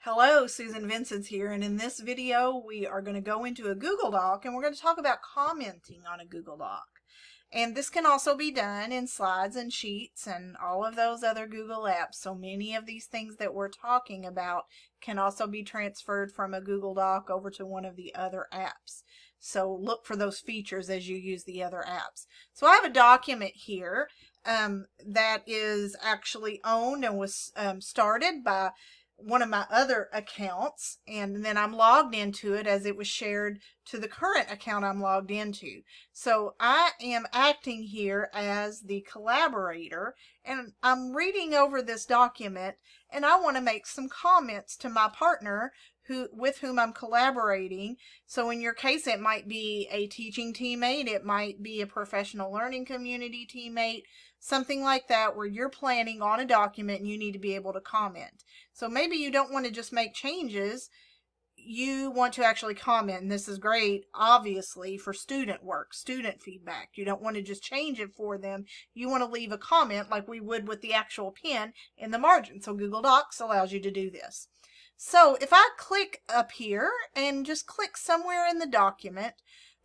Hello, Susan Vincentz here, and in this video we are going to go into a Google Doc and we're going to talk about commenting on a Google Doc. And this can also be done in Slides and Sheets and all of those other Google apps. So many of these things that we're talking about can also be transferred from a Google Doc over to one of the other apps. So look for those features as you use the other apps. So I have a document here that is actually owned and was started by one of my other accounts, and then I'm logged into it as it was shared to the current account I'm logged into. So I am acting here as the collaborator, and I'm reading over this document, and I want to make some comments to my partner with whom I'm collaborating. So in your case, it might be a teaching teammate, it might be a professional learning community teammate, something like that, where you're planning on a document and you need to be able to comment. So maybe you don't want to just make changes, you want to actually comment, and this is great obviously for student work, student feedback. You don't want to just change it for them, you want to leave a comment like we would with the actual pen in the margin. So Google Docs allows you to do this. So if I click up here and just click somewhere in the document,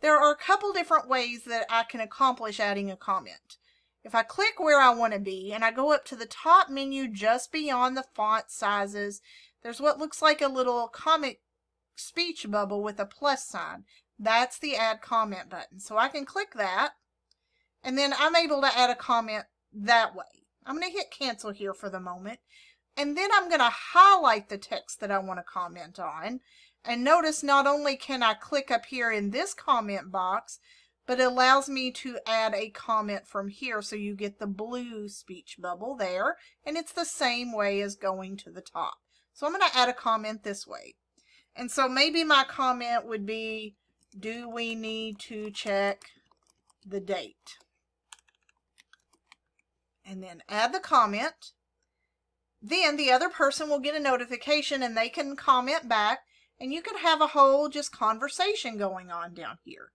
there are a couple different ways that I can accomplish adding a comment. If I click where I want to be and I go up to the top menu just beyond the font sizes, there's what looks like a little comic speech bubble with a plus sign. That's the add comment button. So I can click that, and then I'm able to add a comment that way. I'm going to hit cancel here for the moment, and then I'm going to highlight the text that I want to comment on. And notice not only can I click up here in this comment box, but it allows me to add a comment from here, so you get the blue speech bubble there, and it's the same way as going to the top. So I'm going to add a comment this way. And so maybe my comment would be, do we need to check the date? And then add the comment. Then the other person will get a notification and they can comment back, and you can have a whole just conversation going on down here.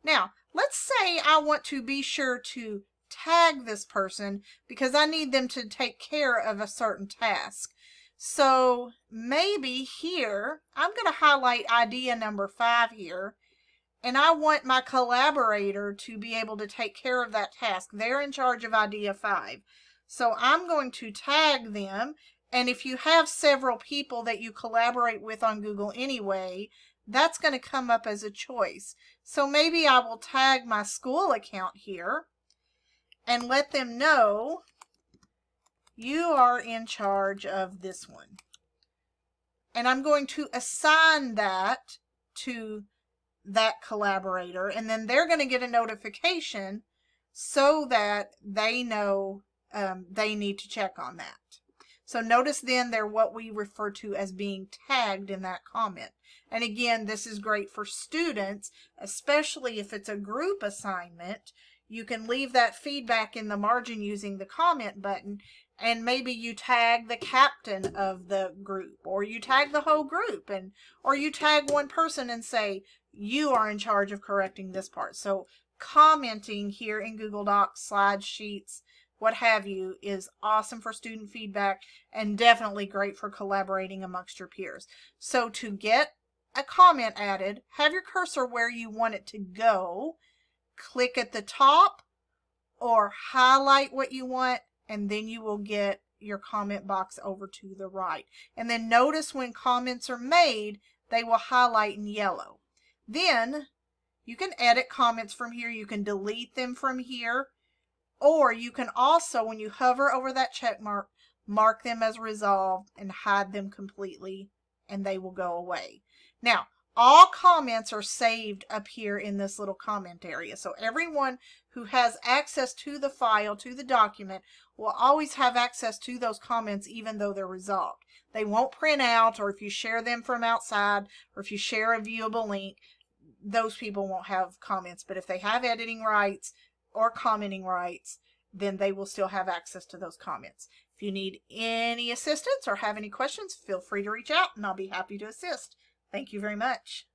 Now, let's say I want to be sure to tag this person because I need them to take care of a certain task. So maybe here, I'm going to highlight idea number 5 here, and I want my collaborator to be able to take care of that task. They're in charge of idea 5. So I'm going to tag them, and if you have several people that you collaborate with on Google anyway, that's going to come up as a choice. So maybe I will tag my school account here and let them know you are in charge of this one. And I'm going to assign that to that collaborator, and then they're going to get a notification so that they know they need to check on that. So notice then they're what we refer to as being tagged in that comment. And again, this is great for students, especially if it's a group assignment. You can leave that feedback in the margin using the comment button, and maybe you tag the captain of the group, or you tag the whole group, or you tag one person and say, you are in charge of correcting this part. So commenting here in Google Docs, Slides, Sheets, what have you, is awesome for student feedback and definitely great for collaborating amongst your peers. So to get a comment added, have your cursor where you want it to go, click at the top or highlight what you want, and then you will get your comment box over to the right. And then notice when comments are made, they will highlight in yellow. Then you can edit comments from here, you can delete them from here, or you can also, when you hover over that check mark, mark them as resolved and hide them completely, and they will go away. Now, all comments are saved up here in this little comment area. So everyone who has access to the file, to the document, will always have access to those comments even though they're resolved. They won't print out, or if you share them from outside, or if you share a viewable link, those people won't have comments. But if they have editing rights or commenting rights, then they will still have access to those comments. If you need any assistance or have any questions, feel free to reach out and I'll be happy to assist. Thank you very much.